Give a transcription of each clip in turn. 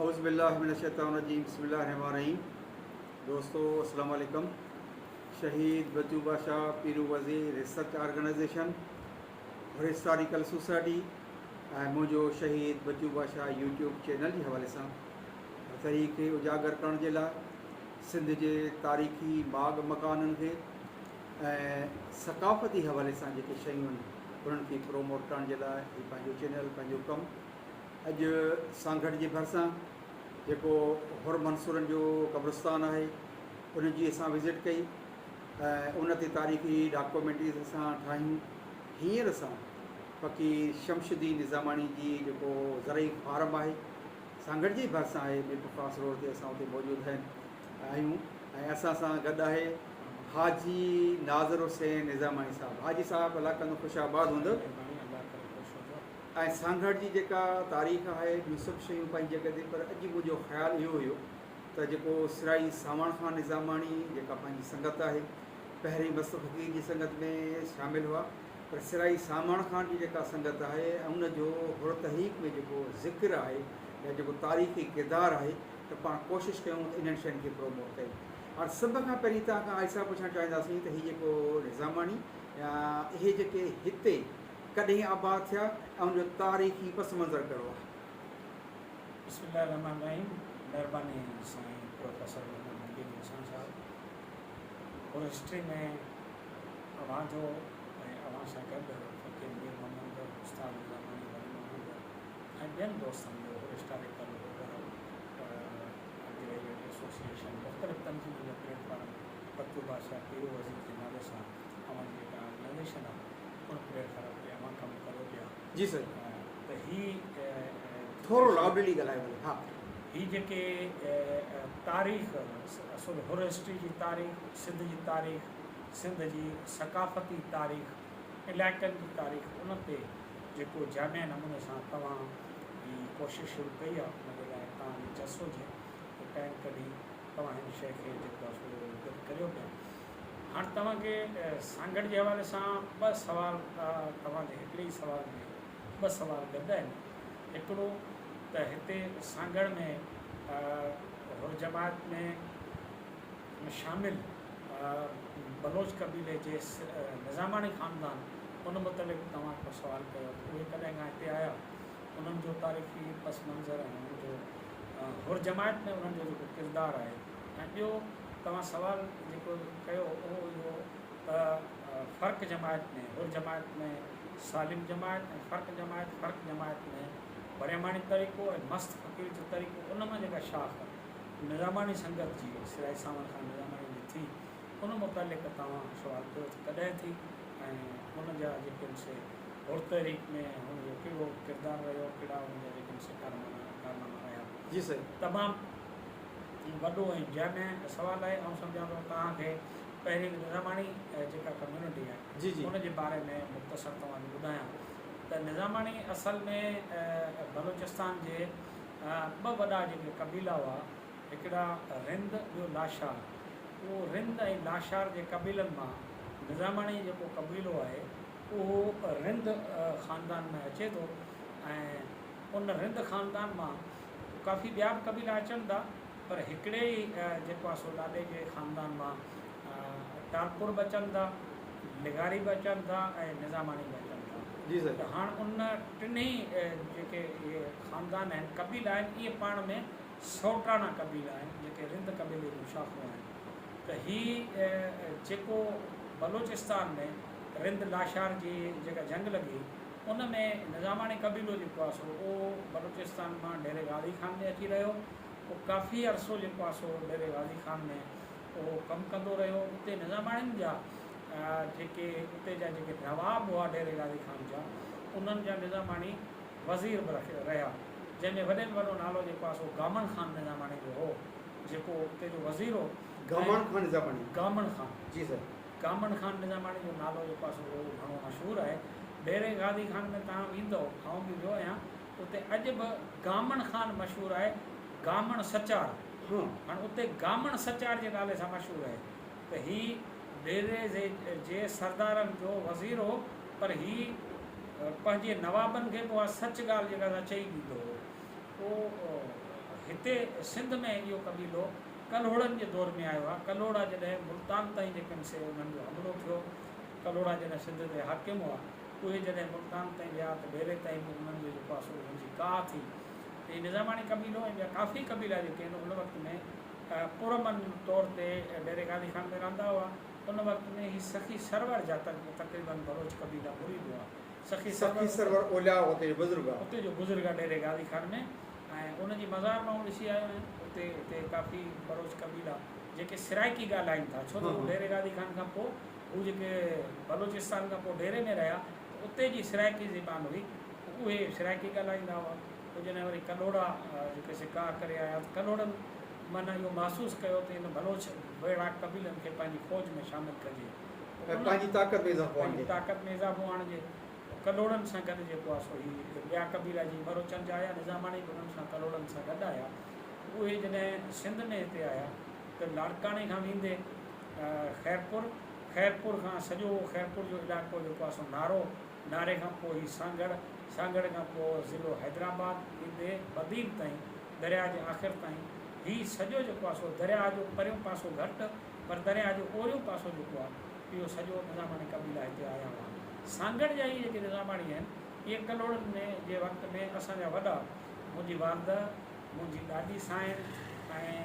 औज़ुबिल्लाहिमिनश्शैतानिर्रजीम बिस्मिल्लाहिर्रहमानिर्रहीम। दोस्तों अस्सलाम वालेकुम। शहीद बच्चू बादशाह पीरू वज़ीर रिसर्च ऑर्गेनाइजेशन और हिस्टोरिकल सोसाइटी ऐं मुंहिंजो शहीद बच्चू बादशाह यूट्यूब चैनल जे हवाले सां तहरीक खे उजागर करण जे लाइ सिंध जे तारीख़ी बाग़ मकाननि खे ऐं सक़ाफ़ती हवाले सां जेके शयूं आहिनि उन्हनि खे प्रोमोट करण जे लाइ हीउ पंहिंजो चैनल पंहिंजो कमु अॼु सांगड़ जे भरिसां जेको हुर मंसूरनि जो क़ब्रिस्तान आहे उन जी असां विज़िट कई ऐं उन ते तारीख़ी डॉक्यूमेंट्रीज़ असां ठाहियूं। हींअर असां फ़क़ीर शमशुद्दीन निज़ामाणी जी जेको ज़रई फार्म आहे सांगड़ जे भरिसां आहे मीरपुर रोड ते असां उते मौजूदु आहियूं ऐं असां सां गॾु आहे हाजी नाज़र हुसैन निज़ामाणी साहिबु। हाजी साहिबु अलाह कंदो ख़ुशाबाद हूंदो ऐं सांगड़ जी जेका तारीख़ आहे ॿियूं सभु शयूं पंहिंजी जॻह ते, पर अॼु मुंहिंजो ख़्यालु इहो हुयो त जेको सिराई सावण खान निज़ामाणी जेका पंहिंजी संगत आहे पहिरीं बस फ़क़ीर जी संगत में शामिलु हुआ, पर सिराई सावण खान जी जेका संगत आहे ऐं उनजो हुर तहरीक में जेको ज़िक्र आहे या जेको तारीख़ी किरदारु आहे त पाण कोशिशि कयूं इन्हनि शयुनि खे प्रोमोट कयूं। हाणे सभ खां पहिरीं तव्हां खां आइसा पुछणु चाहींदासीं त हीउ जेको निज़ामाणी या इहे जेके हिते कॾहिं आबाद थिया ऐं उनजो तारीख़ी पस मंज़र कहिड़ो आहे? बिस्मिल्लाहिर्रहमानिर्रहीम। महिरबानी साईं प्रोफेसर मोहम्मद हुसैन साहब। और हिस्ट्री में अवां जो ऐं अवां सां गॾु फ़क़ीर मीर मोहम्मद उस्ताद निज़ामाणी वली मोहम्मद ऐं ॿियनि दोस्तनि जो हिस्टोरिकल एसोसिएशन मुख़्तलिफ़ तंज़ीमुनि जो प्लेटफॉर्म बच्चू बादशाह पीरू वज़ीर जे नाले सां अवां जी जेका ऑर्गेनाइज़ेशन आहे उन प्लेटफॉर्म ते अवां कमु कयो पिया। जी सर। त हीअ थोरो लाउडली ॻाल्हायो भले। हा, हीअ जेके तारीख़ असुल हुर हिस्ट्री जी तारीख़, सिंध जी तारीख़, सिंध जी सक़ाफ़ती तारीख़, इलाइक़नि जी तारीख़, उन ते जेको जामिया नमूने सां तव्हां हीअ कोशिशि शुरू कई आहे उन जे लाइ तव्हांजी जस हुजे त टाइम कढी तव्हां हिन शइ खे जेको आहे सो गॾु करियो पिया। हाणे तव्हांखे सांगड़ जे हवाले सां ॿ सवाल तव्हांजे हिकिड़े ई सवाल में ॿ सवाल गॾु आहिनि। हिकिड़ो त हिते सांगड़ में हुर जमात में शामिलु बलोच कबीले जे निज़ामाणी ख़ानदान उन मुतलिक़ तव्हां को सवाल कयो त उहे कॾहिं खां हिते आया, उन्हनि जो तारीख़ी पस मंज़र ऐं उन्हनि जो हुर जमात में उन्हनि जो जेको किरदारु आहे। ऐं ॿियो तव्हां सवाल जेको कयो उहो इहो त फ़र्क़ु जमात में हुर जमात में सालिम जमात ऐं फ़र्क़ु जमात में बरियामाणी तरीक़ो ऐं मस्त फ़क़ीर जो तरीक़ो, उन मां जेका शाख निज़ामाणी संगत जी सिराई सावण खान निज़ामाणी जी थी उन मुतालिक़ तव्हां सवाल कयो त कॾहिं थी ऐं उनजा जेके से हुर तहरीक में हुनजो कहिड़ो किरदारु रहियो, कहिड़ा हुनजा जेके से कारनामा रहिया। जी सर। तमामु वॾो ऐं जामे सवाल आहे। ऐं सम्झां थो तव्हांखे पहिरीं निज़ामाणी जेका कम्यूनिटी आहे जी जी उन जे बारे में मुख़्तसर तव्हांखे ॿुधायां त निज़ामाणी असल में बलोचिस्तान जे ॿ वॾा जेके कबीला हुआ, हिकिड़ा रिंद, ॿियो लाशार। उहो रिंद ऐं लाशार जे कबीलनि मां निज़ामाणी जेको कबीलो आहे उहो रिंद ख़ानदान में अचे थो ऐं उन रिंद ख़ानदान मां काफ़ी ॿिया बि कबीला अचनि था, पर हिकिड़े ई जेको आहे सो ॾाॾे जे ख़ानदान मां टालपुर बि अचनि था, निगारी बि अचनि था ऐं निज़ामाणी बि अचनि था। जी सर। त हाणे उन टिनी जेके इहे ख़ानदान आहिनि, कबीला आहिनि, इहे पाण में सौटाना कबीला आहिनि जेके रिंद कबीले जूं शाख़ूं आहिनि। त हीअ जेको बलोचिस्तान में रिंद लाशार जी जेका जंग लॻी उन में निज़ामाणी कबीलो जेको आहे सो उहो बलोचिस्तान मां डेरे गाज़ी ख़ान में अची रहियो। उहो काफ़ी अरसो जेको आहे सो डेरे गाज़ी ख़ान में उहो कमु कंदो रहियो। उते निज़ामाणियुनि जा जेके उते जा जेके नवाब हुआ डेरे गाज़ी ख़ान जा, उन्हनि जा निज़ामाणी वज़ीर बि रहिया, जंहिंमें वॾे में वॾो नालो जेको आहे सो गामन ख़ान निज़ामाणी जो हो, जेको उते जो वज़ीर हो। गामन ख़ान निज़ामाणी। गामन ख़ान। जी सर। गामन ख़ान निज़ामाणी जो नालो जेको आहे सो घणो मशहूरु आहे। डेरे गाज़ी ख़ान में तव्हां वेंदव, आउं बि वियो आहियां, उते अॼु बि गामन ख़ान मशहूरु आहे, गामन सचार। हाणे उते गामन सचार जे नाले सां मशहूरु आहे। त हीअ डेरे जे सरदारनि जो वज़ीर हो, पर हीअ पंहिंजे नवाबनि खे पोइ सच ॻाल्हि जेका चई ॾींदो हो। पोइ हिते सिंध में इहो कबीलो कलोड़नि जे दौर में आयो आहे। कलोड़ा जॾहिं मुल्तान ताईं जेके आहिनि से उन्हनि जो हमिलो थियो, कलोड़ा जॾहिं सिंध ते हाकिम हुआ, उहे जॾहिं मुल्तान ताईं विया त ॿेरे ताईं बि उन्हनि जो जेको आहे सो उन्हनि जी का थी। त निज़ामाणी कबीलो ऐं ॿिया काफ़ी कबीला जेके आहिनि उन वक़्त में पुरमन तौर ते डेरे गादी खान में रहंदा हुआ। उन वक़्त में ही सखी सरवर जा तक़रीबन बलोच कबीला घुरी वियो आहे। सखी सरवर ओलिया उते बुज़ुर्ग आहे, उते जो बुज़ुर्ग आहे डेरे गादी खान में, ऐं उनजी मज़ार मां ॾिसी आयो आहियां। उते काफ़ी बलोच कबीला जेके सिराइकी ॻाल्हाइनि था, छो त डेरे गादी खान खां पोइ हू जेके बलोचिस्तान खां पोइ डेरे में रहिया, उते जी सिराइकी ज़बान हुई, उहे सिराइकी ॻाल्हाईंदा हुआ। पोइ जॾहिं वरी कलोड़ा जेके शिकार करे आया, कलोड़नि माना इहो महसूसु कयो त इन बलोच अहिड़ा कबीलनि खे पंहिंजी फ़ौज में शामिलु कजे, पंहिंजी ताक़त में इज़ाफ़ो आणिजे। कलोड़नि सां गॾु जेको आहे सो ही ॿिया कबीला जी बलोचनि जा आया, निज़ामाणी बि उन्हनि सां कलोड़नि सां गॾु आया। उहे जॾहिं सिंध में हिते आया त लाड़काणे खां वेंदे ख़ैरपुर खां सॼो ख़ैरपुर जो इलाइक़ो जेको आहे सो नारे खां पोइ ही सांगड़ खां पोइ ज़िलो हैदराबाद ईंदे बदीन ताईं, दरिया जे आख़िर ताईं, हीउ सॼो जेको आहे सो दरिया जो परियों पासो घटि पर दरिया जो ओरियों पासो जेको आहे इहो सॼो निज़ामाणी कबीला हिते आया हुआ। सांगड़ जा ई जेके निज़ामाणी आहिनि, इहे कलोड़नि में जे वक़्त में असांजा वॾा, मुंहिंजी वालदा, मुंहिंजी ॾाॾी साइण ऐं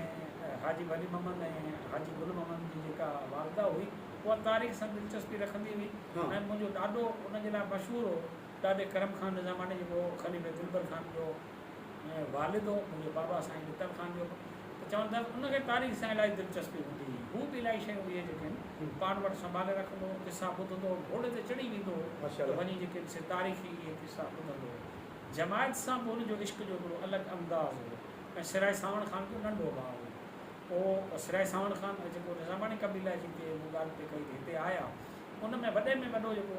हाजी वली मोहम्मद ऐं हाजी गुल मोहम्मद जी जेका वालदा हुई, उहा तारीख़ सां दिलचस्पी रखंदी हुई। ऐं मुंहिंजो ॾाॾो उनजे लाइ मशहूरु हो, ॾाॾे करम खान निज़ामाणी जेको ख़लीफ़े दिलबर खान जो वालिद हो, मुंहिंजे बाबा साईं लितर खान जो, त चवंदा उनखे तारीख़ सां इलाही दिलचस्पी हूंदी हुई। हू बि इलाही शयूं इहे जेके आहिनि पाण वटि संभाले रखंदो, किसा ॿुधंदो, घोड़े ते चढ़ी वेंदो त वञी जेके से तारीख़ी इहे किसा ॿुधंदो। जमायत सां बि हुनजो इश्क जो हिकिड़ो अलॻि अंदाज़ हो। ऐं सिराए सावण खान जो नंढो भाउ हो। पोइ सिराए सावण खान जेको निज़ामाणी कबीला जी मूं ॻाल्हि पे कई हिते आया, उन में वॾे में वॾो जेको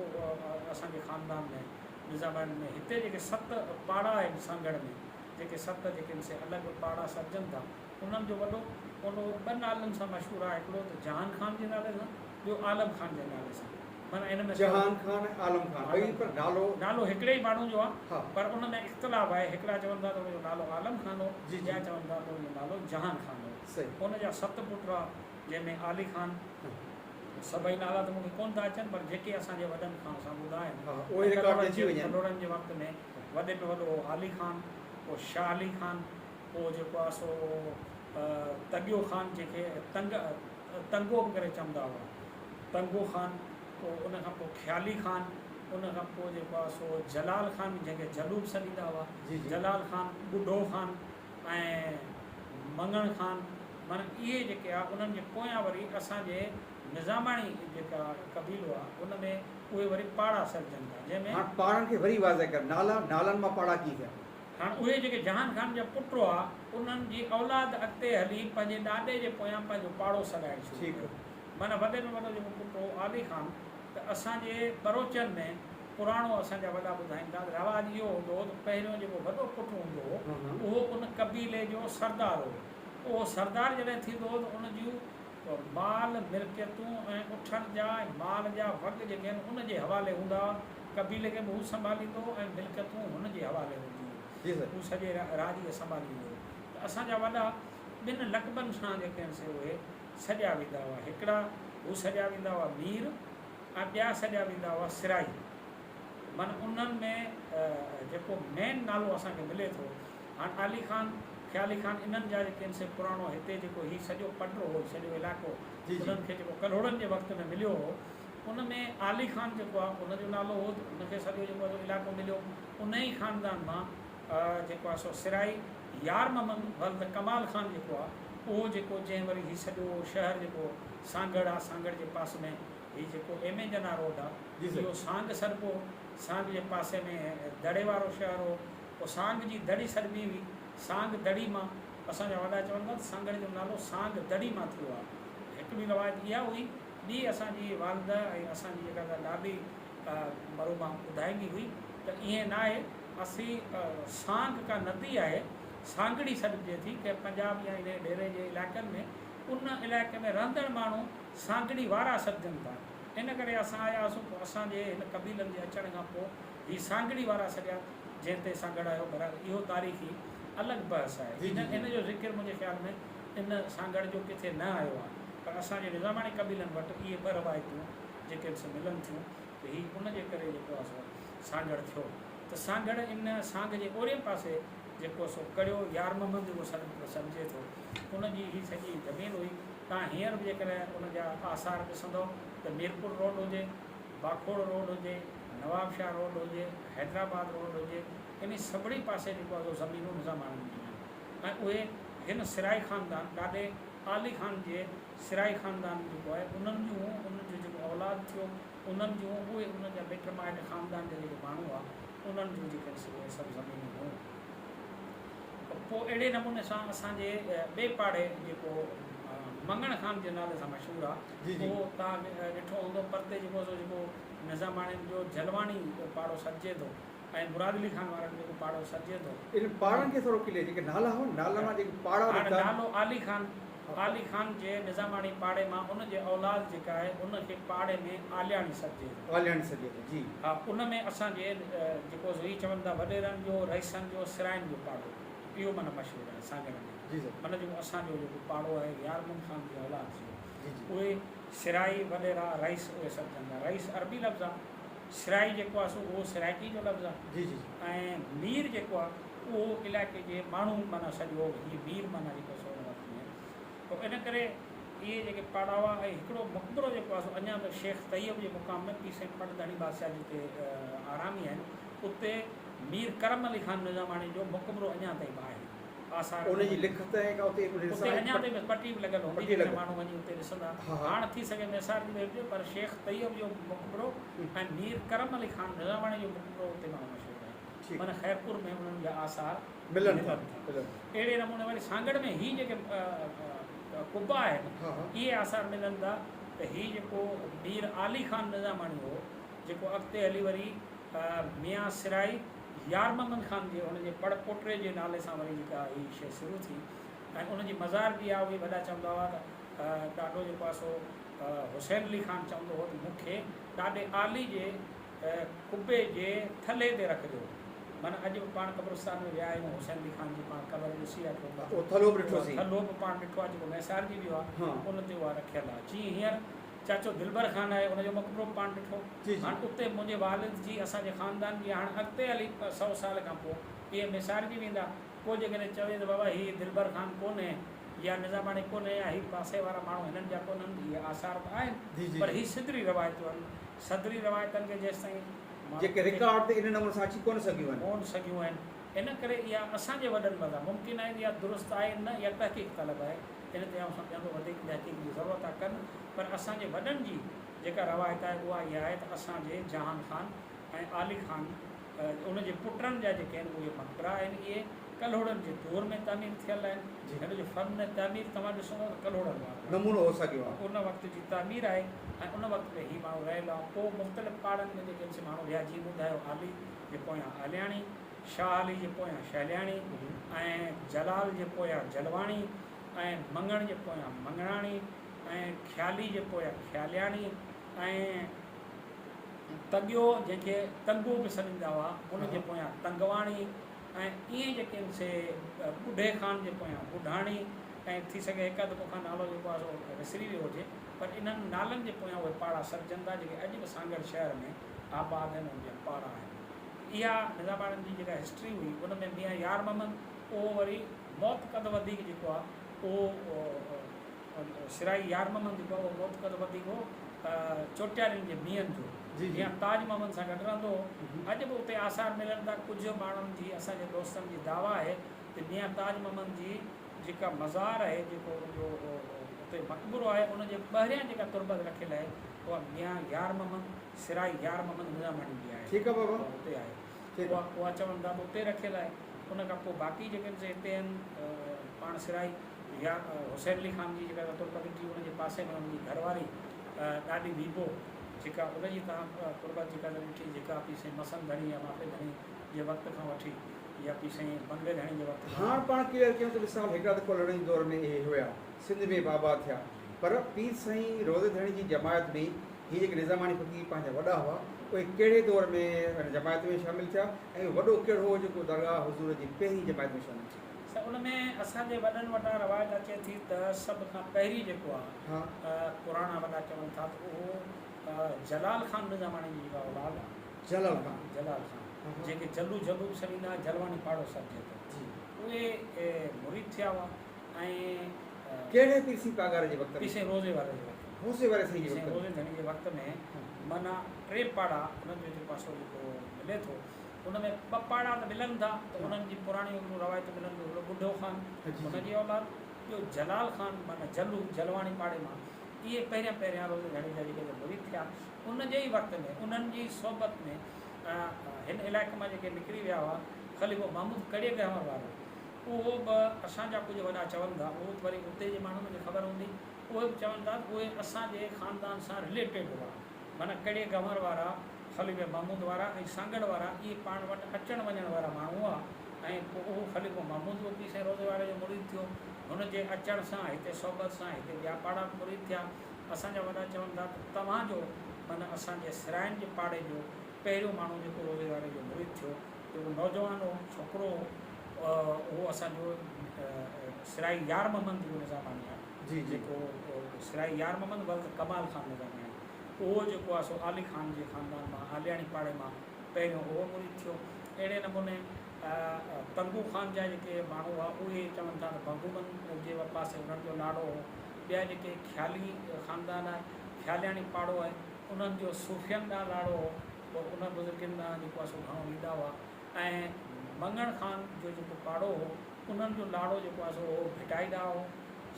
असांजे ख़ानदान में निज़ामाणी में हिते जेके 7 पाड़ा आहिनि सांगड़ में, जेके 7 जेके आहिनि से अलॻि पाड़ा सॾजनि था, उन्हनि जो वॾो उन 2 नालनि सां मशहूरु आहे। हिकिड़ो त जहान खान जे नाले सां, ॿियो आलम खान जे नाले सां। माना इन में जहान खान आलम खान पर नालो हिकिड़े ई माण्हू जो आहे, पर उन में इख़्तिलाफ़ आहे। हिकिड़ा चवंदा त उनजो नालो आलम खान हो, ॿिया चवंदा त उनजो नालो जहान खान हो। उनजा 7 पुट आहे, जंहिंमें आली खान, सभई नाला त मूंखे कोन था अचनि, पर जेके असांजे वॾनि खां असां ॿुधा आहिनि कलोड़नि जे वक़्त में वॾे में वॾो आली खान, पोइ शाह अली खान, पोइ जेको आहे सो तगियो खान, जंहिंखे तंगो बि करे चवंदा हुआ, तंगो खान। पोइ उनखां पोइ ख़्याली खान, उनखां पोइ जेको आहे सो जलाल खान, जंहिंखे जलूब सॾींदा हुआ, जलाल खान, ॿुढो खान ऐं मंगण खान। माना इहे जेके आहे उन्हनि जे पोयां वरी असांजे निज़ामाणी जेका कबीलो आहे उन में उहे वरी पाड़ा सॾजनि था, जंहिंमें पाड़नि खे वरी वाज़े कर नालनि मां पाड़ा की थिया। हाणे उहे जेके जहान खान जा पुट हुआ, उन्हनि जी औलाद अॻिते हली पंहिंजे ॾाॾे जे पोयां पंहिंजो पाड़ो सॾाइण शुरू कयो। माना वॾे में वॾो जेको पुट हो आली खान, त असांजे बरोचनि में पुराणो असांजा वॾा ॿुधाइनि था, रवाज़ इहो हूंदो हो त पहिरियों जेको वॾो पुटु हूंदो हो उहो उन कबीले जो सरदार हो। उहो सरदार जॾहिं थींदो हो त उन जूं माल मिल्कियतूं ऐं उठनि जा ऐं माल जा वॻ जेके आहिनि उनजे हवाले हूंदा हुआ। कबीले खे बि हू संभालींदो ऐं मिल्कियतूं हुनजे हवाले हूंदियूं, हू सॼे राॼीअ संभालींदो। त असांजा वॾा 2 लक़बनि सां जेके आहिनि से उहे सॼा वेंदा हुआ। हिकिड़ा हू सॼा वेंदा हुआ मीर ऐं ॿिया सॼा वेंदा हुआ सिराई। माना उन्हनि में जेको मेन नालो असांखे मिले थो, हाणे आली खान, ख़्याली खान, इन्हनि जा जेके आहिनि से पुराणो हिते जेको हीउ सॼो पटरो हो, सॼो इलाइक़ो उन्हनि खे जेको कलोड़नि जे वक़्त में मिलियो हो, उन में आली खान जेको आहे उनजो नालो हो, उनखे सॼो जेको आहे इलाइक़ो मिलियो। उन ई ख़ानदान मां जेको आहे सो सिराई यार मोहम्मद वल्द कमाल खान जेको आहे उहो जेको जंहिं वरी हीउ सॼो शहर जेको सांगड़ आहे, सांगड़ जे पास में हीउ जेको एम ए जना रोड आहे, इहो सांग सरबो, सांग जे पासे में दड़े वारो शहर हो। पोइ सांग जी दड़ी सरबी हुई, सांग दड़ी मां असांजा वॾा चवंदा सांगड़ जो नालो सांग दड़ी मां थियो आहे। हिकिड़ी रवायत इहा हुई, ॿी असांजी वालदा ऐं असांजी जेका ॾाढी मरूमा ॿुधाईंदी हुई त ईअं न आहे, असीं सांग का नदी आहे, सांगड़ी सॾिजे थी की पंजाब या इन डेरे जे इलाइक़नि में उन इलाइक़े में रहंदड़ माण्हू सांगड़ी वारा सॾजनि था। इन करे असां आयासीं, पोइ असांजे हिन कबीलनि जे अचण खां पोइ हीअ सांगड़ी वारा सॼा जंहिं ते सांगड़ आयो बराबरि इहो तारीख़ी अलॻि बहस आहे। जी, जी, जी। इन जो ज़िक्र मुंहिंजे ख़्याल में इन सांगड़ जो किथे न आयो आहे, पर असांजे निज़ामाणी क़बीलनि वटि इहे ॿ रवायतूं जेके मिलनि थियूं त हीअ उनजे करे जेको आहे सो सांगड़ थियो। त सांगड़ इन सांग जे ओड़े पासे जेको सो कड़ियो यारमंद उहो सम्झे थो, उनजी ही सॼी ज़मीन हुई। तव्हां हींअर बि जेकॾहिं उनजा आसार ॾिसंदव त मीरपुर रोड हुजे, बाखोड़ रोड हुजे, नवाबशाह रोड हुजे, हैदराबाद रोड हुजे, इन सभिनी पासे जेको आहे ज़मीनूं निज़ामाणियुनि जूं आहिनि। ऐं उहे हिन सिराई ख़ानदान ॾाढे आली ख़ान जे सिराई ख़ानदान जेको आहे उन्हनि जूं, उन्हनि जो जेको औलाद थियो उन्हनि जूं, उहे उन्हनि जा मिट माइट ख़ानदान जा जेके माण्हू आहे उन्हनि जूं जेके उहे सभु ज़मीनूं हुयूं। पोइ अहिड़े नमूने सां असांजे ॿिए पाड़े जेको मंगण ख़ान जे नाले सां मशहूरु आहे, उहो तव्हां ॾिठो हूंदो परते जेको निज़ामाणियुनि जो जलवाणी पाड़ो सॾिजे थो ऐं मुरादली ख़ान वारनि जो पाड़ो सॾिजे थो। इन पाड़नि खे थोरो क्लियर, जेके नाला हो नाला मां जेके पाड़ा नालो आली ख़ान, आली ख़ान जे निज़ामाणी पाड़े मां उनजे औलाद जेका आहे उनखे पाड़े में आलियाणी सॾिजे थो। आलियाणी सॾिजे थो, जी हा। उन में असांजे जेको हीअ चवनि था वॾेरनि जो, रईसनि जो, सिराइनि जो पाड़ो, इहो माना मशहूरु आहे सांगड़ में। जी सर। माना जेको असांजो जेको पाड़ो आहे यारमन ख़ान जी औलाद जो, जी जी। उहे सिराई वॾेरा रईस उहे सभु चवंदा। रईस अरबी लफ़्ज़ आहे, सिराई जेको आहे सो उहो सिराइकी जो लफ़्ज़ आहे। जी जी। ऐं मीर जेको आहे उहो इलाइक़े जे माण्हू माना सॼो हीअ मीर माना जेको सो पोइ इन करे इहे जेके पाड़ा हुआ। ऐं हिकिड़ो मक़बरो जेको आहे सो अञा बि शेख तैयब जे मुक़ाम में पी साईं पटदाणी बादशाह जिते आरामी आहिनि, उते मीर करम अली ख़ान निज़ामाणी जो मक़बरो अञा ताईं आहे। आसार उनजी लिखत ऐं उते अञा ताईं पटी बि लॻल हूंदी, माण्हू वञी उते ॾिसंदा। हाणे थी सघे निसार जी हुजे, पर शेख तैयब जो मक़बरो ऐं मीर करम अली ख़ान निज़ामाणी जो मक़बरो उते माण्हू मशहूरु आहे। माना ख़ैरपुर में उन्हनि जा आसार मिलनि था। अहिड़े नमूने वरी सांगड़ में हीअ जेके कुबा आहिनि इहे आसार मिलनि था त हीअ जेको मीर आली ख़ान निज़ामाणी हो, जेको अॻिते हली वरी मियां सिराई यारमन ख़ान जे हुनजे पड़ पोटे जे नाले सां वरी जेका हीअ शइ शुरू थी। ऐं उनजी मज़ार बि आहे, उहे वॾा चवंदा हुआ त ॾाढो जेको आहे सो हुसैन अली ख़ान चवंदो हो त मूंखे ॾाढे आली जे कुबे जे थले ते रखिजो। माना अॼु बि पाण कब्रिस्तान में विया आहियूं, हुसैन अली ख़ान जी पाण क़बर ॾिसी आहे, थलो बि पाण ॾिठो आहे, जेको मैसार जी बि आहे उन ते उहा रखियलु आहे। जीअं हींअर चाचो दिलबर ख़ान आहे, उनजो मक़बरो बि पाण ॾिठो। हाणे उते मुंहिंजे वालिद जी, असांजे ख़ानदान जी हाणे अॻिते हली 100 साल खां पोइ इहे मैसारजी वेंदा। पोइ जेकॾहिं चवे त बाबा हीअ दिलबर ख़ान कोन्हे या निज़ामाणी कोन्हे या हीअ पासे वारा माण्हू हिननि जा कोन्हनि, इहे आसार त आहिनि, पर हीअ सिदरी रवायतूं आहिनि। सदरी रवायतनि खे जेसि ताईं जेके रिकॉर्ड ते इन नमूने सां अची कोन सघियूं आहिनि, इन करे इहा असांजे वॾनि मथां मुमकिन आहे इहा दुरुस्त आहे न, या तहक़ीक़ तलब आहे। इन ते आउं सम्झंदो वधीक तहक़ीक़ जी ज़रूरत आहे कनि, पर असांजे वॾनि जी जेका रवायत आहे उहा इहा आहे त असांजे जहान ख़ान ऐं आली ख़ान उनजे पुटनि जा जेके आहिनि उहे मक़बरा आहिनि, इहे कल्होड़नि जे दौर में तामीर थियल आहिनि। हिन जो फ़न तामीर तव्हां ॾिसो त कल्होड़नि वारो नमूनो हो सघियो आहे, उन वक़्त जी तामीर आहे। ऐं उन वक़्त में हीअ माण्हू रहियल आहे। पोइ मुख़्तलिफ़ पाड़नि में जेके माण्हू विया, जीअं ॿुधायो आली जे पोयां आलियाणी, शाह अली जे पोयां शैलियाणी, ऐं जलाल जे पोयां जलवाणी, ऐं मंगण जे पोयां मंगणाणी, ऐं ख़्याली जे पोयां ख़्यालियाणी, ऐं तगियो जंहिंखे तंगो बि सॾींदा हुआ उनजे पोयां तंगवाणी, ऐं इहे जेके आहिनि से ॿुढे ख़ान जे पोयां ॿुढाणी। ऐं थी सघे हिकु अधु मूंखां नालो जेको आहे सो विसरी वियो हुजे, पर इन्हनि नालनि जे पोयां उहे पाड़ा सॾजनि था जेके अॼु बि सांगड़ शहर में आबाद आहिनि, उनजा पाड़ा आहिनि। इहा निज़ामाणियुनि जी जेका हिस्ट्री हुई उन में मियां यार मोहम्मद, उहो वरी मौत क़द वधीक जेको आहे उहो सिराई यार मोहम्मद जेको आहे उहो मौत क़द वधीक हो चोटियारियुनि जे मीहनि जो, जीअं ताज मोहम्मद सां गॾु रहंदो हो। अॼु बि उते आसार मिलनि था। कुझु माण्हुनि जी, असांजे दोस्तनि जी दावा आहे त मियां ताज मोहम्मद जी जेका मज़ार आहे, जेको उनजो उते मक़बरो आहे, उनजे ॿाहिरियां जेका तुरबत रखियलु आहे उहा मियां यार मोहम्मद सिराई यार मोहम्मद निज़ामाणी जी आहे। ठीकु आहे बाबा, उते आहे उहा चवनि था उते रखियलु आहे। उन खां पोइ बाक़ी जेके हिते आहिनि पाण सिराई या हुसैन अली ख़ान जी जेका तुरबत ॾिठी, उनजे पासे में उनजी घरवारी ॾाढी वीबो जेका उनजी तव्हां तुरबत जेका ॾिठी, जेका पी साईं मसन धणी या माफ़े धणी जे वक़्त खां वठी या पी साईं बंगले धणी जे वक़्त खां हाणे पाण क्लियर कयूं त ॾिसां हिकिड़ा दफ़ो लड़ाई दौर में इहे हुया, सिंध में बाबा थिया, पर पीर साईं रोज़े धणी जी जमायत बि हीअ जेके निज़ामानी फ़क़ीर पंहिंजा वॾा हुआ उहे कहिड़े दौर में जमायत में शामिलु थिया ऐं वॾो कहिड़ो हो जेको दरगाह हुज़ूर जी पहिरीं जमायत में शामिलु थियो? उन में असांजे वॾनि वॾा रवायत अचे थी त सभ खां पहिरीं जेको आहे हा पुराणा वॾा चवनि था त उहो जलाल ख़ान निज़ामानी जी जेका औलाद आहे जलाल ख़ान जलाल ख़ान जेके जल्लू जल्लू सॾींदा जलवानी पाड़ो सॾिजे थो उहे मुरीद थिया हुआ ऐं कहिड़े पीरसी पागार जे वक़्त में? पीसे रोज़े वारे जे वक़्त होसे वारे साईं जे पीसे वक़्त में रोज़े धणी जे वक़्त में माना 3 पाड़ा उन्हनि जो जेको पासो जेको मिले थो उन में 2 पाड़ा त मिलनि था त उन्हनि जी पुराणी रवायत मिलनि थी बुढो ख़ान हुनजी औलाद ॿियो जलाल ख़ान माना जल्लू जलवाणी पाड़े मां इहे पहिरियां रोज़े धणी जा जेके मुरीद थिया उन जे ई वक़्त में उन्हनि जी सोबत में हिन इलाइक़े मां जेके निकिरी विया हुआ ख़लीफ़ो महमूद कड़े गहवर वारो उहो बि असांजा कुझु वॾा चवनि था उहो वरी उते जे माण्हुनि खे ख़बर हूंदी उहे बि चवनि था उहे असांजे ख़ानदान सां रिलेटेड हुआ माना कड़े गंवर वारा ख़लीफ़े महमूद वारा ऐं सांगड़ वारा इहे पाण वटि अचण वञण वारा माण्हू हुआ ऐं पोइ उहो ख़लीफ़ो महमूद जो पीसे रोज़े वारे जो मुरीद थियो हुनजे अचण सां हिते सोबत सां हिते ॿिया पाड़ा मुरीद थिया असांजा वॾा चवनि था त तव्हांजो माना असांजे सिराइनि जे पाड़े जो पहिरियों माण्हू जेको रोज़े वारे जो मुरीद थियो जेको नौजवान हो छोकिरो उहो असांजो सिराई यार मोहम्मद जो निज़ामानी आहे जी जेको सिराई यार मोहम्मद वल्द कमाल ख़ान निज़ामानी आहे उहो जेको आहे सो आली ख़ान जे ख़ानदान मां आलियाणी पाड़े मां पहिरियों उहो मुरीद थियो अहिड़े नमूने तंगू ख़ान जा जेके माण्हू हुआ उहे चवनि था त भंगूमन जे पासे उन्हनि जो नालो हो ॿिया जेके ख़्याली ख़ानदान आहे ख़्यालियाणी पाड़ो आहे उन्हनि जो सूफ़ियनि ॾांहुं नालो हो पोइ उन बुज़ुर्गनि ॾांहुं जेको आहे सो घणो वींदा हुआ ऐं मंगण ख़ान जो जेको पाड़ो हो उन्हनि जो नालो जेको आहे सो भिटाई ॾांहुं हो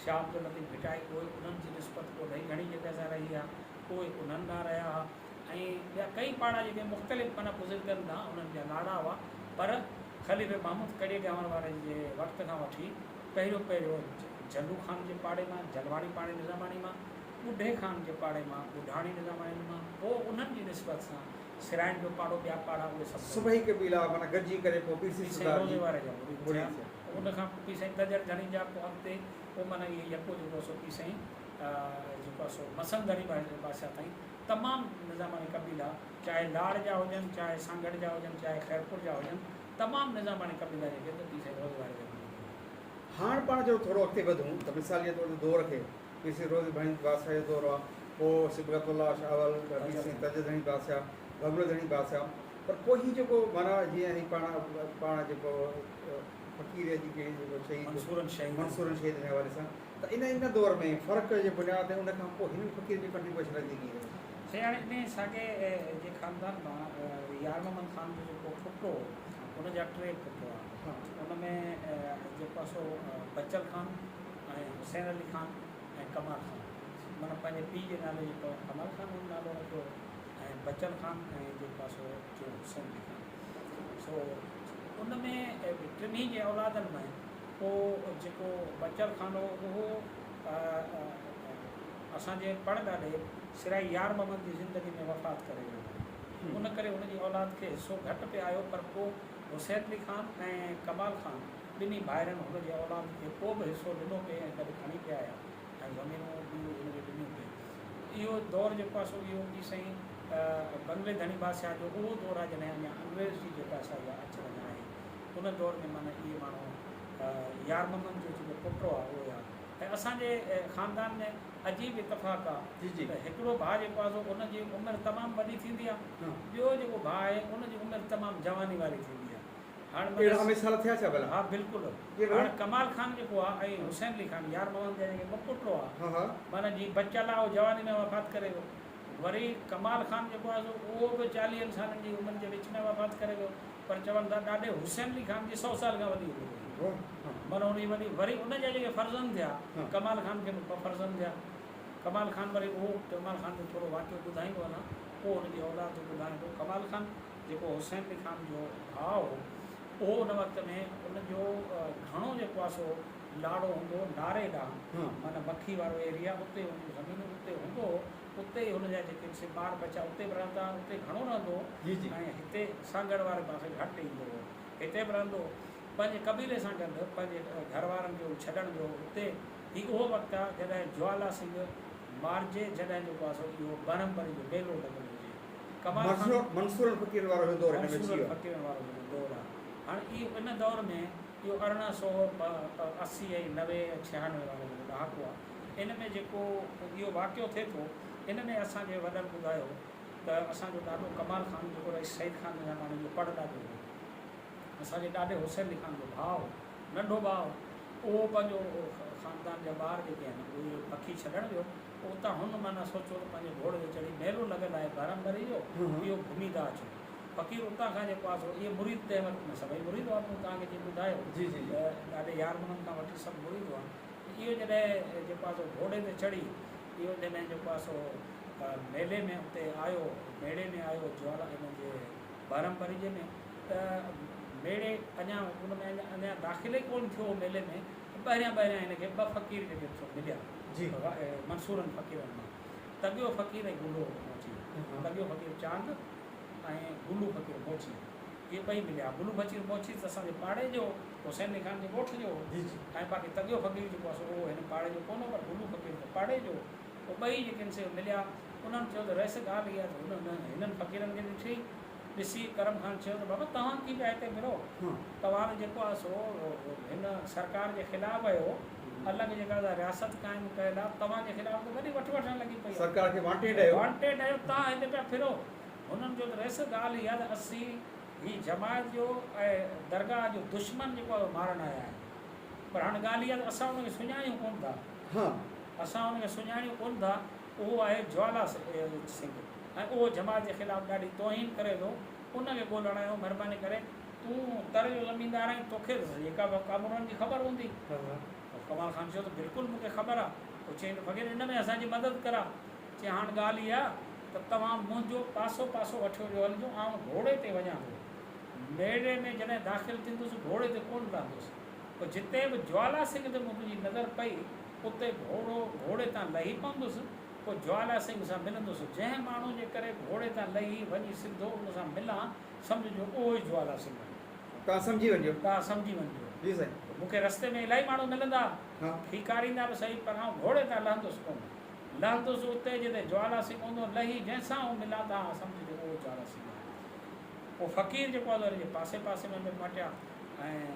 श्याम जो लती भिटाई उहे उन्हनि जी निस्बत को रही घणी जॻह सां रही आहे उहे उन्हनि ॾांहुं रहिया हुआ ऐं ॿिया कई पाड़ा जेके मुख़्तलिफ़ माना बुज़ुर्गनि ॾांहुं उन्हनि जा नाला हुआ पर ख़लीफ़े महमूद कड़े गहवर वारे जे वक़्त खां वठी पहिरियों जल्लू ख़ान जे पाड़े मां जलवाणी पाड़े निज़ामानी मां ॿुढे ख़ान जे पाड़े मां ॿुढाणी निज़ामानी मां पोइ उन्हनि जी निस्बत सां सिराइनि जो पाड़ो ॿिया पाड़ा उहे सभु सभई क़बीला माना गॾिजी करे पोइ पीरसी सरदार रोज़े जी वारे जा मुरीद थिया। उन खां पोइ पीसाईं तजर धणी जा पोइ अॻिते पोइ माना इहे यको जेको सो पीसाईं जेको आहे सो मसन धणी वारे पासे ताईं तमामु निज़ामानी क़बीला चाहे लाड़ जा हुजनि चाहे सांगड़ जा हुजनि चाहे ख़ैरपुर जा हुजनि तमामु निज़ामानी क़बीला जेके त पीसाईं रोज़े वारे जा हाणे पाण जो थोरो अॻिते वधूं त मिसाल जे तौर ते दौर खे पीरसी रोज़ धणी बादशाह जो दौर आहे पोइ सिबगतुल्ला शाहवल पीरसी तज धणी बादशाह बबलू धणी बादशाह पर पोइ हीउ जेको माना जीअं ही पाण जेको फ़क़ीर जी कहिड़ी जेको शहीद मंसूरनि शहीद जे हवाले सां त इन दौर में फ़र्क़ु जे बुनियाद ते उन खां पोइ हिन फ़क़ीर जी कंट्रीब्यूशन रही थी से हाणे इन साॻे जे ख़ानदान मां यार मोहम्मद ख़ान जो जेको पुटु हुनजा 3 पुट हुआ उन में जेको आहे सो बचल ख़ान ऐं हुसैन अली ख़ान ऐं कमाल ख़ान माना पंहिंजे पीउ जे नाले जेको कमाल ख़ान हुन नालो रखियो ऐं बचल ख़ान ऐं जेको आहे सो जो हुसैन अली ख़ान सो उन में टिनी जे औलादनि में पोइ जेको बचल ख़ान हो उहो असांजे परॾाॾे सिराई यार मोहम्मद जी ज़िंदगी में वफ़ात करे वियो उन करे उनजी औलाद खे हिसो घटि पियो आयो पर पोइ हुसैन अली ख़ान ऐं कमाल ख़ान ॿिन्ही भाइरनि हुनजे औलाद खे को बि हिसो ॾिनो पिए ऐं गॾु खणी पिया आया ऐं ज़मीनूं बि हुनखे ॾिनियूं पिए इहो दौरु जेको आहे सो इहो की साईं बंगले धणी बादशाह जो उहो दौरु आहे जॾहिं अञा अंग्रेज़ जी जेका असांजा अचणु आहे उन दौर में माना इहे माण्हू यार मोहम्मद जो जेको पुटु आहे उहो आहे ऐं असांजे ख़ानदान में अजीब इतफ़ाक़ आहे त हिकिड़ो भाउ जेको आहे सो उनजी उमिरि तमामु वॾी थींदी आहे ॿियो जेको भाउ आहे उनजी उमिरि तमामु जवानी वारी थींदी आहे हाणे हा बिल्कुलु हाणे कमाल ख़ान जेको आहे ऐं हुसैन अली ख़ान यार मोहम्मद जा जेके 2 पुट हुआ माना जी बचल आहे उहो जवानी में वफ़ात करे वियो वरी कमाल ख़ान जेको आहे सो उहो बि 40 सालनि जी उमिरि जे विच में वफ़ात करे वियो पर चवनि था ॾाढे हुसैन अली ख़ान जी 100 साल खां वॾी उमिरि माना उन वॾी वरी उनजा जेके फर्ज़ंद थिया कमाल ख़ान खे फर्ज़ंद थिया कमाल ख़ान वरी उहो कमाल ख़ान जो थोरो वाक़ियो ॿुधाईंदो आहे न पोइ हुनजी औलाद जो ॿुधाईंदो कमाल ख़ान जेको हुसैन अली ख़ान जो भाउ हो उहो उन वक़्त में उनजो घणो जेको आहे सो लाड़ो हूंदो नारे ॾांहुं माना मखी वारो एरिया उते हुनजी ज़मीनूं उते हूंदो उते हुनजा जेके ॿार बचा उते बि रहंदा उते घणो रहंदो ऐं हिते सांगड़ वारे पासे घटि ईंदो हो हिते बि रहंदो पंहिंजे क़बीले सां गॾु पंहिंजे घर वारनि जो छॾण जो उते ही उहो वक़्तु आहे जॾहिं ज्वाला सिंह मार्जे जॾहिं जेको आहे सो इहो बरहमपरी जो मेलो लॻल हुजे कमाल खान मंसूर फ़क़ीर वारो जो दौर हिन में मंसूर अची वियो फ़क़ीरनि वारो जेको दौरु आहे हाणे इहो इन दौर में इहो 1880 ऐं 90 96 वारो जेको ॾहाको आहे इन में जेको इहो वाक़ियो थिए थो इन में असांजे वॾनि ॿुधायो त असांजो ॾाढो कमाल खान जेको रईस सईद खान ज़माने जो पढ़ ॾाढो हो असांजे ॾाढे हुसैन अली खान जो भाउ नंढो भाउ उहो पंहिंजो ख़ानदान जा ॿार जेके आहिनि उहे पखी छॾणु वियो पोइ उतां हुन माना सोचियो त पंहिंजे घोड़े ते चढ़ी मेलो लॻल आहे बरहमपरी जो इहो घुमी था अचूं फ़क़ीर उतां खां जेको आहे सो इहे मुरीद तंहिं वक़्तु में सभई मुरीद हुआ मूं तव्हांखे जीअं ॿुधायो जी जी ॾाढे यारमननि खां वठी सभु मुरीद हुआ इहो जॾहिं जेको आहे सो घोड़े ते चढ़ी इहो जॾहिं जेको आहे सो मेले में उते आयो मेड़े में आयो ज्वाला हिनजे बरहमपरी जे में त मेड़े अञा उन में अञा दाख़िले कोन थियो मेले में ॿाहिरियां हिनखे ॿ फ़क़ीर जेके मिलिया जी मंसूरनि फ़क़ीरनि मां तॻियो फ़क़ीर ऐं गुलो मोची तॻियो फ़क़ीर चांद ऐं गुलू फ़क़ीर मोची इहे ॿई मिलिया गुलू फ़क़ीर मोची त असांजे पाड़े जो हुसैन अली खान जे ॻोठ जो ऐं बाक़ी तॻियो फ़क़ीर जेको आहे उहो हिन पाड़े जो कोन पर गुलू फ़क़ीर त पाड़े जो पोइ ॿई जेके से मिलिया उन्हनि चयो त रहिस ॻाल्हि इहा त हिननि फ़क़ीरनि खे ॾिठी ॾिसी करम खान चयो त बाबा तव्हां की पिया हिते मिलो तव्हां जेको आहे सो हिन सरकार जे ख़िलाफ़ु आहियो अलॻि जेका रियासत क़ाइमु कयल आहे तव्हांजे ख़िलाफ़ु त वॾी वठणु लॻी पई सरकार खे वांटेड आहियो तव्हां हिते पिया फिरो हुननि जो त रहिस ॻाल्हि इहा त असीं ही जमायत जो ऐं दरगाह जो दुश्मन जेको आहे मारणु आया आहिनि पर हाणे ॻाल्हि इहा त असां हुनखे सुञाणियूं कोन था असां हुनखे सुञाणियूं कोन था उहो आहे ज्वाला सिंह ऐं उहो जमात जे ख़िलाफ़ु ॾाढी तौहीन करे थो उनखे ॻोल्हण आयो महिरबानी करे तूं तर जो ज़मीनदार आहीं तोखे जेका कानूननि जी ख़बर हूंदी कमाल खान चयो त बिल्कुलु मूंखे ख़बर आहे पोइ चई त फ़क़ीर हिन में असांजी मदद करा चई हाणे ॻाल्हि इहा त तव्हां मुंहिंजो पासो वठी हलिजो ऐं घोड़े ते वञा थो मेड़े में जॾहिं दाख़िल थींदुसि घोड़े ते कोन लहंदुसि पोइ जिते बि ज्वाला सिंह ते मुंहिंजी नज़र पई उते घोड़े तां लही पवंदुसि पोइ ज्वाला सिंह सां मिलंदुसि जंहिं माण्हू जे करे घोड़े तां लही वञी सिधो उन सां मिलां सम्झिजो उहो ई ज्वाला सिंह तव्हां सम्झी वञिजो जी साईं मूंखे रस्ते में इलाही माण्हू मिलंदा ठीकारींदा बि सही पर आउं घोड़े तां लहंदुसि कोन लहंदुसि उते जिते ज्वाला सिंह हूंदो लही जंहिंसां उहो मिलां था सम्झिजो उहो ज्वाला सिंह पोइ फ़क़ीर जेको आहे वरी पासे पासे में मटिया ऐं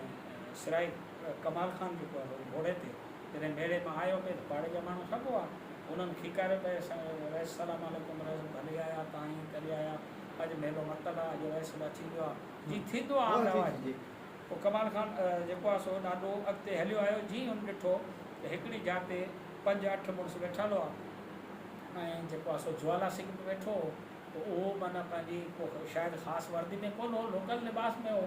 सिराई कमाल खान जेको आहे घोड़े ते जॾहिं मेड़े मां आयो पिए त पाड़े जा माण्हू सभु आहे उन्हनि खीकारे पिए रहिस सलाम अलैकुम भले आया तव्हां ईअं करे आया अॼु मेलो मतिलबु आहे अॼु रहिस थींदो आहे जी थींदो आहे पोइ कमाल खान जेको आहे सो ॾाढो अॻिते हलियो आयो जीअं हुन ॾिठो त हिकिड़ी जाइ ते 5-8 मुड़ुस वेठल हुआ ऐं जेको आहे सो ज्वाला सिंह बि वेठो हो पोइ उहो माना पंहिंजी को शायदि ख़ासि वर्दी में कोन हो लोकल लिबास में हो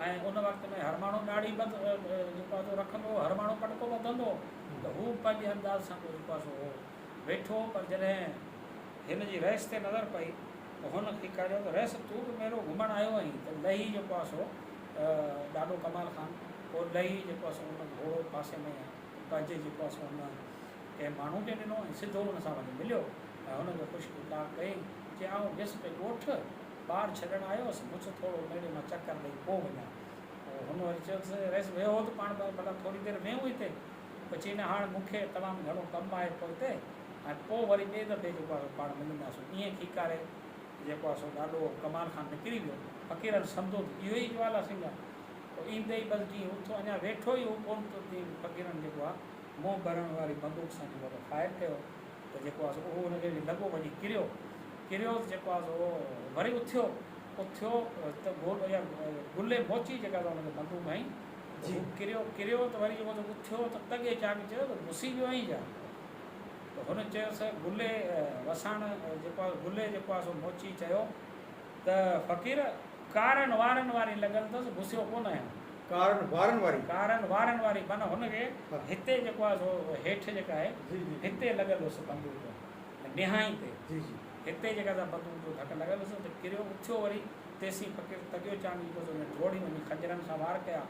ऐं उन वक़्त में हर माण्हू ॾाढी जेको आहे रखंदो हो हर माण्हू पटको ॿधंदो त हू पंहिंजे अंदाज़ सां जेको आहे सो वेठो पर जॾहिं हिन जी रहिस ते नज़र पई त हुन खीकारियो त रहिस तूं बि मेरो घुमणु आयो आहीं त लही जेको आहे सो ॾाढो कमाल खान पोइ लही जेको आहे सो हुन घोड़ो पासे में पंहिंजे जेको आहे सो हुन कंहिं माण्हू खे ॾिनो ऐं सिधो हुन सां वञी मिलियो ऐं हुनखे ख़ुशकिताब कई चई आउं ॾिस पे ॻोठ ॿार छॾणु आयोसि मुझ थोरो मेड़े मां चकर ॾेई पोइ वञा पोइ हुन वरी चयोसि रहिस वेहो त पाण भला थोरी देरि वेहूं हिते पोइ चई न हाणे मूंखे तमामु घणो कमु आहे पोइ हिते ऐं पोइ वरी ॿिए दफ़े जेको आहे पाण मिलंदासीं ईअं खीकारे जेको आहे सो ॾाढो कमाल खां निकिरी वियो फ़क़ीरनि सम्झो त इहो ई ज्वाला सिंह आहे पोइ ईंदे ई बसि जीअं उथो अञा वेठो ई उहो कोन थो थिए फ़क़ीरनि जेको आहे मुंहुं भरण वारी बंदूक सां जेको आहे फायर कयो त जेको आहे सो उहो हुनखे लॻो वञी किरियो त जेको आहे सो वरी उथियो त गोल या गुले मोची जेका आहे हुनखे बंदूक हईं किरियो त वरी जेको उथियो त तॻे चाक चयो त घुसी वियो ई जा त हुन चयोसि गुले वसाण जेको आहे गुले जेको आहे सो मोची चयो त फ़क़ीर कारनि वारनि वारी लॻल अथसि घुसियो कोन आहियां कारनि वारनि वारी माना हुनखे हिते जेको आहे सो हेठि जेका आहे हिते लॻल हुअसि बंदूक निहाई ते हिते जेका आहे बंदूक जो धक लॻल हुअसि त किरियो उथियो वरी तेसीं फ़क़ीर तॻियो चांदी जोड़ी वञी खंजरनि सां वार कया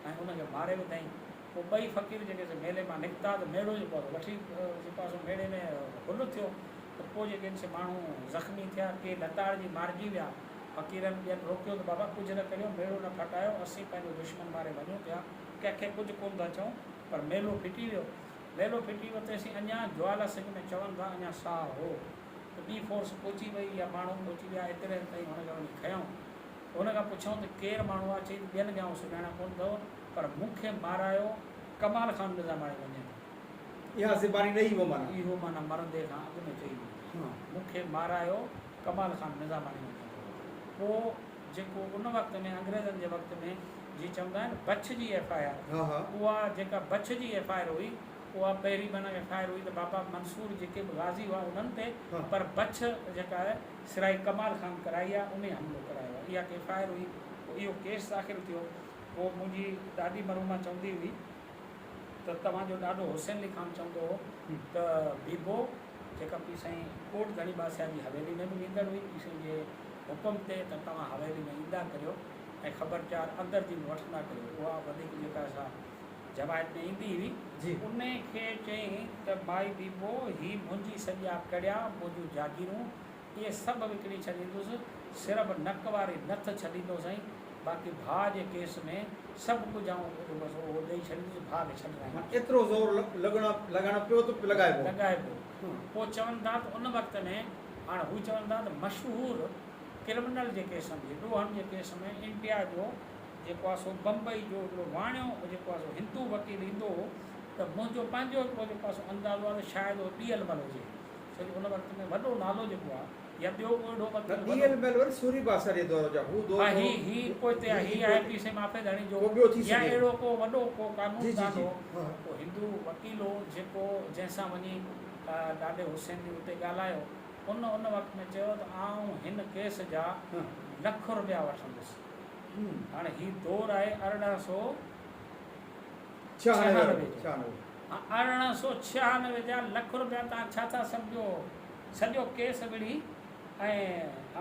ऐं उनखे मारे विधाईं पोइ ॿई फ़क़ीर जेके मेले मां निकिता त मेड़ो जेको आहे वठी जेको आहे सो मेड़े में हुल थियो त पोइ जेके से माण्हू ज़ख़्मी थिया के लताड़जी मारिजी विया फ़क़ीरनि ॿियनि रोकियो त बाबा कुझु न करियो मेड़ो न फटायो असीं पंहिंजो दुश्मन मारे वञूं पिया कंहिंखे कुझु कोन था चऊं पर मेलो फिटी वियो लेलो फिटी वरितेसीं अञा ज्वाला सिंह में चवनि था अञा साह हो त ॿी फोर्स पहुची वई या माण्हू पहुची विया एतिरे ताईं हुनखे वञी खयूं हुन खां पुछूं त केरु माण्हू आहे चई ॿियनि ॼाऊं सुञाणा कोन अथव पर मूंखे मारायो कमाल खान निज़ामाणी वञे इहा ज़बानी ॾेई वियो माना इहो माना मरंदे खां अॻु में चई वियो मूंखे मारायो कमाल खान निज़ामाणी वञे पोइ जेको उन वक़्त में अंग्रेज़नि जे वक़्त में जीअं चवंदा आहिनि बछ जी FIR उहा जेका बछ जी FIR हुई उहा पहिरीं माना FIR हुई त बाबा मंसूर जेके बि गाज़ी हुआ उन्हनि ते पर बछ जेका आहे सिराई कमाल खान कराई आहे उन हमलो करायो आहे इहा FIR हुई इहो केस दाख़िल थियो पोइ मुंहिंजी ॾाढी मरूमा चवंदी हुई त तव्हांजो ॾाढो हुसैन अली ख़ान चवंदो हो त बीबो जेका पी साईं कोट गणी बादशाह जी हवेली में बि ईंदड़ हुई पी साईं जे हुकुम ते त तव्हां हवेली में ईंदा करियो ऐं ख़बरचार अंदरि जी वठंदा करियो उहा वधीक जेका असां जमायत में ईंदी हुई उन खे चयईं त भाई बीबो हीअ मुंहिंजी सॼा कड़िया मुंहिंजूं जागीरूं इहे सभु विकिणी छॾींदुसि सिर्फ़ु नक वारी नथ छॾींदो साईं बाक़ी भाउ जे केस में सभु कुझु उहो ॾेई छॾींदुसि भाउ खे छॾिणा एतिरो ज़ोर लॻाइणो पियो त लॻाए पियो पोइ चवनि था त उन वक़्त में हाणे हू चवनि था त मशहूरु क्रिमिनल जे केस में ॾोहनि जे केस में इंडिया जो जेको आहे सो बम्बई जो हिकिड़ो वाणियो जेको आहे सो हिंदू वकील ईंदो हो त मुंहिंजो पंहिंजो हिकिड़ो जेको आहे सो अंदाज़ो आहे त शायदि उहो ॾियल महिल हुजे छो जो उन वक़्त में वॾो नालो जेको आहे या ॿियो कोई सूरी बादशाह जे दौर जा ही पोइ आहे पी से माफ़ेदाणी जो या अहिड़ो को वॾो को कानून नालो को हिंदू वकील हो जेको जंहिंसां वञी ॾाढे हुसैन जी उते ॻाल्हायो उन वक़्त में चयो त आउं हिन केस जा लख रुपया वठंदुसि हाणे हीउ दौर आहे 1896 जा लख रुपया तव्हां छा था सम्झो सॼो केस विढ़ी ऐं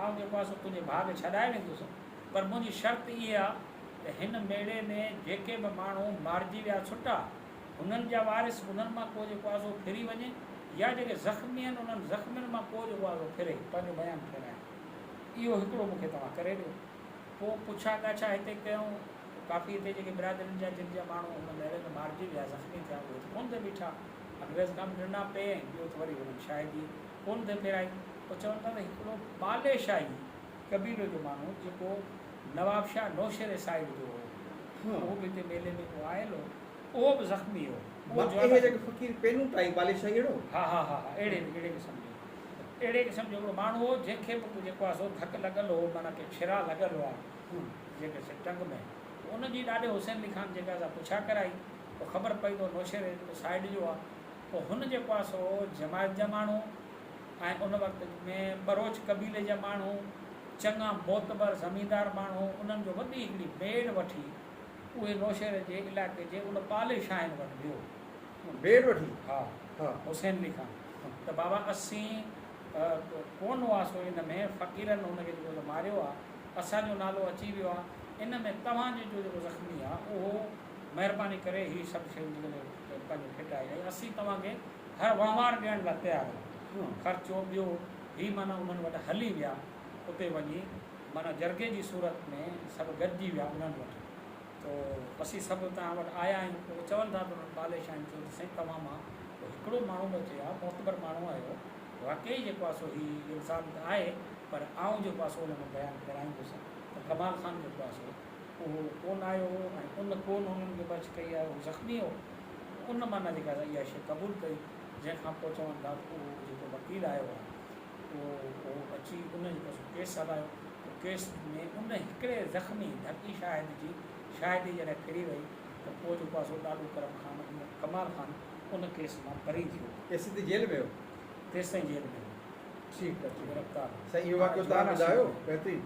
आउं जेको आहे सो तुंहिंजे भाउ खे छॾाए वेंदुसि पर मुंहिंजी शर्त इहा आहे त हिन मेड़े में जेके बि माण्हू मारिजी विया छुटा हुननि जा वारिस उन्हनि मां को जेको आहे सो फिरी वञे या जेके ज़ख़्मी आहिनि उन्हनि ज़ख़्मियुनि मां को जेको आहे सो फिरे पंहिंजो बयानु फेराए इहो हिकिड़ो मूंखे तव्हां करे ॾियो पोइ पुछा ॻाछा हिते कयूं काफ़ी हिते जेके बिरादरियुनि जा जिन जा माण्हू हुन मेड़े में मारिजी विया ज़ख़्मी थिया उहे त कोन ते बीठा अंग्रेज़ खां बि ॾिना पे ॿियो त वरी हुननि शायदि कोन ते फेराई पोइ चवनि था त हिकिड़ो बालेशाही कबीले जो माण्हू जेको नवाब शाह नौशेर साहिब जो हो उहो बि हिते मेले में को आयल हो उहो बि ज़ख़्मी हो अहिड़े क़िस्म जो हिकिड़ो माण्हू हो जंहिंखे बि जेको आहे सो धकु लॻल हो माना के छिरा लॻल हुआ जेके टंग में उनजी ॾाढे हुसैन अली ख़ान जेका असां पुछा कराई पोइ ख़बर पई त नौशेर साइड जो आहे पोइ हुन जेको आहे सो जमायत जा माण्हू ऐं उन वक़्त में बरोच कबीले जा माण्हू चङा मोतबर ज़मींदार माण्हू उन्हनि जो वॾी हिकिड़ी बेड़ वठी उहे नौशेर जे इलाइक़े जे उन पाले शाहनि वटि वियो बेड़ वठी हा हुसैन अली ख़ान त बाबा असीं कोन हुआसीं इन में फ़क़ीरनि हुनखे जेको मारियो आहे असांजो नालो अची वियो आहे इन में तव्हांजो जेको ज़ख़्मी आहे उहो महिरबानी करे हीअ सभु शयूं पंहिंजो फिटाए ऐं असीं तव्हांखे हर वहिंवार ॾियण लाइ तयारु आहियूं ख़र्चो ॿियो हीअ माना उन्हनि वटि हली विया उते वञी माना जरगे जी सूरत में सभु गॾिजी विया उन्हनि वटि त असीं सभु तव्हां वटि आया आहियूं पोइ चवनि था त बालेश आहिनि चयो साईं तव्हां मां हिकिड़ो माण्हू बि चयो आहे मोतबर माण्हू आयो वाक़ई जेको आहे सो हीअ इंसान त आहे पर आउं जेको आहे सो हुन में बयानु कराईंदुसि त कमाल खान जेको आहे सो उहो कोन आयो हो ऐं उन कोन हुननि खे बच कई आहे उहो ज़ख़्मी हो उन माना जेका इहा शइ क़बूल कई जंहिंखां पोइ चवनि था उहो जेको वकील आयो आहे उहो अची उन जेको केस हलायो केस में उन हिकिड़े ज़ख़्मी धकी शायदि जॾहिं फिरी वई त पोइ जेको आहे सो ॾाढो करम खान कमाल खान उन केस मां परी थियो केस ते जेल में हो तेसि ताईं जेल में ठीकु आहे गिरफ़्तार साईं इहो वाक़ियो तव्हां ॿुधायो बहितरीन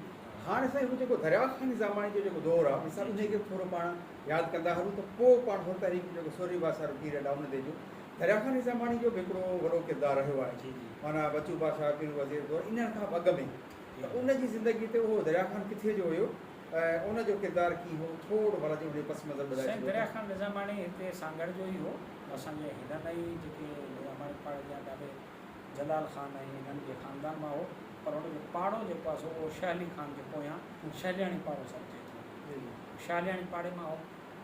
हाणे साईं हू जेको दरिया ख़ान ज़माने जो जेको दौरु आहे असां उनखे थोरो पाण यादि कंदा हलूं त पोइ पाण थोरो तारीख़ जेको सोरी बादशाह पीरियड आहे उन ते जो दरिया ख़ान ज़माने जो बि हिकिड़ो वॾो किरदारु रहियो आहे माना बचू बादशाह पीर वज़ीर दौरु इन्हनि खां अॻु में त उनजी ज़िंदगी ते उहो दरिया ख़ान किथे जो हुयो ऐं उनजो किरदारु कीअं हो थोरो भला जो उन पस नज़र ॿुधाए दरिया ख़ान ज़माने हिते सांगड़ जो ई हो असांजे हिननि ई जेके हमारे पाड़े जा ॾाढे जलाल ख़ान ऐं हिननि जे ख़ानदान मां हो पर हुनजो पाड़ो जेको आहे सो उहो शह अली ख़ान जे पोयां शहलियाणी पाड़ो सम्झे थो शहलियाणी पाड़े मां हो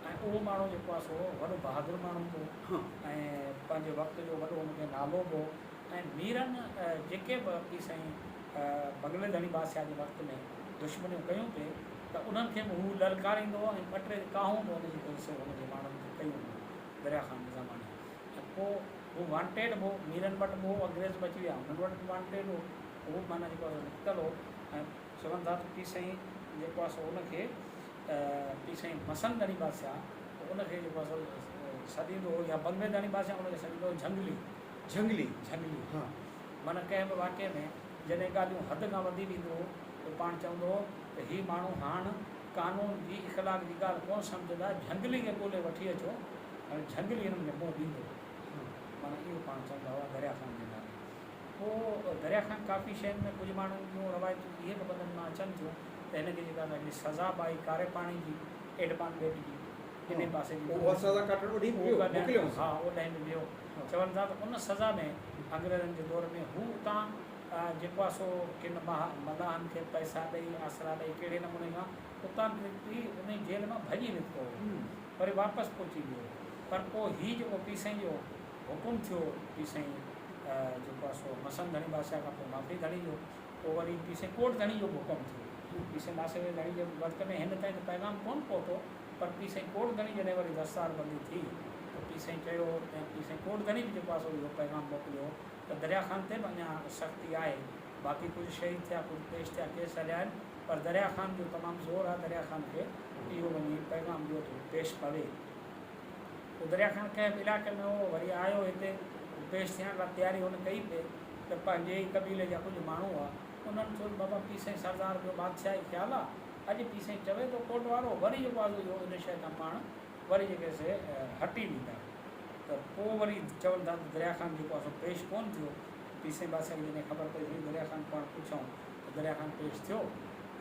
ऐं उहो माण्हू जेको आहे सो वॾो बहादुर माण्हू हो हाँ ऐं पंहिंजे वक़्त जो वॾो हुनखे नालो हो ऐं मीरनि जेके बि की साईं बंगलेदड़ी बादशाह जे वक़्त में दुश्मनियूं कयूं पिए त उन्हनि खे बि हू ललकारींदो ऐं ॿ टे काहूं बि हुनजी तरफ़ हुनजे माण्हुनि खे कयूं दरिया ख़ान ज़माने ऐं पोइ हू वांटेड हो मीरनि वटि बि हो अंग्रेज़ बची विया हुननि वटि बि वांटेड हो उहो माना जेको आहे निकितल हो ऐं चवनि था त पी साईं जेको आहे सो हुनखे पी साईं मसनदड़ी बादशाह उनखे जेको आहे सो सॾींदो हो या बंगलेदड़ी बादशाह उनखे सॾींदो हो झंगली जंगली झंगली हाँ माना कंहिं बि वाक़े में जॾहिं ॻाल्हियूं हद खां वधी वेंदो हो त पाण चवंदो हो त हीउ माण्हू हाणे कानून जी इख़लाक़ जी ॻाल्हि कोन सम्झंदा झंगली खे ॻोल्हे वठी अचो ऐं झंगली हिननि खे मुंहुं ॾींदो माना इहो पाण चवंदा हुआ दरिया ख़ान जे नाले पोइ दरिया ख़ान काफ़ी शयुनि में कुझु माण्हुनि जूं रवायतूं इहे बि बदन मां अचनि थियूं त हिनखे जेका हिकिड़ी सज़ा पाई कारे पाणी जी एडमान बेट जी इन पासे जी वो सज़ा काटण ओॾी मोकिलियो हा ओॾांहुं में वियो चवनि था त उन सज़ा में अंग्रेज़नि जे दौर में हू उतां जेको आहे सो किन मलाहनि खे पैसा ॾेई आसरा ॾेई कहिड़े नमूने खां उतां निकिरी उन जेल मां भॼी निकितो वरी वापसि पहुची वियो पर पोइ हीउ जेको पी साईं जो हुकुम थियो पी साईं जेको आहे सो मसन धणी बादशाह खां पोइ माफ़ी धणी जो पोइ वरी पी साईं कोट धणी जो बि हुकुम थियो पी साईं नासिर धणी जे वक़्त में हिन ताईं त पैगाम कोन पहुतो पर पी साईं कोट धणी जॾहिं वरी दस्तारबंदी थी त पी साईं चयो ऐं पी साईं कोट धणी बि जेको आहे सो इहो पैगाम मोकिलियो त दरिया ख़ान ते बि अञा सख़्ती आहे बाक़ी कुझु शहीद थिया कुझु पेश थिया केस हलिया आहिनि पर दरिया ख़ान जो तमामु ज़ोर आहे दरिया ख़ान खे इहो वञी पैगाम ॾियो त पेश पवे पोइ दरिया ख़ान कंहिं बि इलाइक़े में हो वरी आयो हिते पेश थियण लाइ तयारी हुन कई पिए त पंहिंजे ई क़बीले जा कुझु माण्हू हुआ उन्हनि चयो बाबा पी साईं सरदार जो बादशाही ख़्यालु आहे अॼु पी साईं चवे थो कोट वारो वरी जेको आहे इहो इन शइ खां पाण वरी जेके से हटी ॾींदा त पोइ वरी चवनि था त दरिया ख़ान जेको आहे सो पेश कोन थियो पी साईं बादशाह जॾहिं ख़बर पई हुई दरिया ख़ान पाण पुछूं त दरिया ख़ान पेश थियो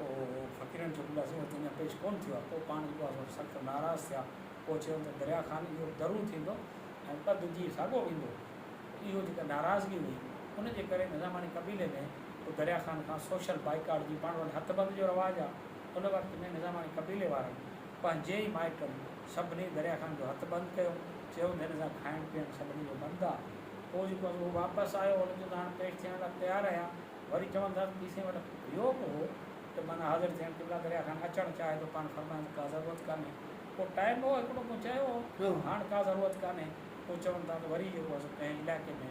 पोइ फ़क़ीरनि चुकिंदासीं त अञा पेश कोन थियो आहे पोइ पाण जेको आहे सख़्तु नाराज़ थिया पोइ चयो त दरिया ख़ान इहो ज़रूरु थींदो ऐं ॿध जी साॻियो वेंदो इहो जेका नाराज़गी हुई उनजे करे निज़ामानी क़बीले में पोइ दरिया ख़ान खां सोशल बाइकाट जी पाण वटि हथबंदि जो रवाजु आहे उन वक़्त में निज़ामानी क़बीले वारनि पंहिंजे ई माइटनि सभिनी दरिया ख़ान जो हथु बंदि कयो चयो हिन सां खाइणु पीअणु सभिनी जो बंदि आहे पोइ जेको उहो वापसि आयो हुनजो त हाणे पेश थियण लाइ तयारु आहियां वरी चवनि था पी साईं वटि वियो बि हो त माना हाज़िर थियणु किबला दरिया ख़ान अचणु चाहे थो पाण फरमाइनि का ज़रूरत कान्हे पोइ टाइम हो हिकिड़ो को चयो हाणे का ज़रूरत कान्हे पोइ चवनि था त वरी जेको आहे कंहिं इलाइक़े में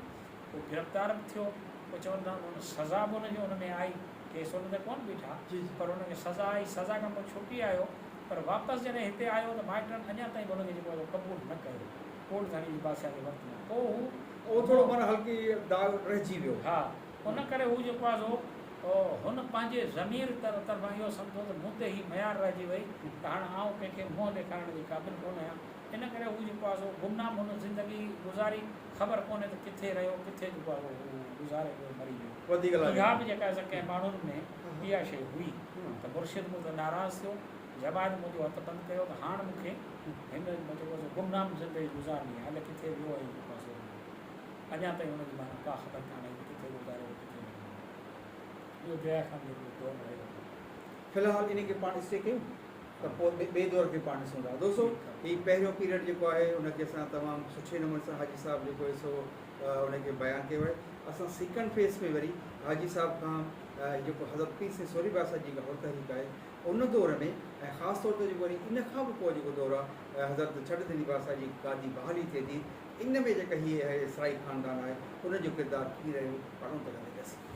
पोइ गिरफ़्तार बि थियो पोइ चवनि था हुन सज़ा बि हुनजी हुन में आई केस हुन ते कोन बीठा पर हुनखे सज़ा आई सज़ा खां पोइ छुटी आयो पर वापसि जॾहिं हिते आयो त माइटनि अञा ताईं हुनखे जेको आहे क़बूल न कयो कोट धणी जी बादशाह जे वक़्त में पोइ हू थोरो माना हल्की दाग रहिजी वियो हा उन करे हू जेको आहे सो हुन पंहिंजे ज़मीर तरफ़ां इहो सम्झो त मूं ते ई मयार रहिजी वई त हाणे आउं कंहिंखे मुंहुं ॾेखारण जी क़ाबिल कोन आहियां इन करे हू जेको आहे सो गुमनाम हुन ज़िंदगी गुज़ारी ख़बर कोन्हे त किथे रहियो किथे जेको आहे हू गुज़ारे पियो मरी वियो इहा बि जेका कंहिं माण्हुनि में इहा शइ हुई त मुर्शिद मूं त नाराज़ थियो जवाब मुंहिंजो हथु बंदि कयो त हाणे मूंखे हिन जेको गुमनाम ज़िंदगी गुज़ारणी आहे हले किथे वियो आहे जेको आहे अञा ताईं हुनजी माना का ख़बर कान्हे किथे गुज़ारियो किथे इहो दरिया ख़ान जो दौर रहियो फ़िलहालु इन खे पाण स्टे कयूं त पोइ ॿिए दौर खे पाण ॾिसूं था दोस्तो हीउ पहिरियों पीरियड जेको आहे उनखे असां तमामु सुठे नमूने सां हाजी साहिबु जेको आहे सो उनखे बयानु कयो आहे असां सेकंड फेज़ में वरी हाजी साहिब खां जेको हज़रत पीर साईं सोरी बादशाह जी लाहौर तहरीक आहे उन दौर में ऐं ख़ासि तौर ते जेको वरी इन खां बि पोइ जेको दौरु आहे हज़रत छॾधनी बादशाह जी गादी बहाली थिए थी इन में जेका हीअ आहे इसराई ख़ानदान आहे उनजो किरदारु थी रहियो पढ़ूं त कंदसि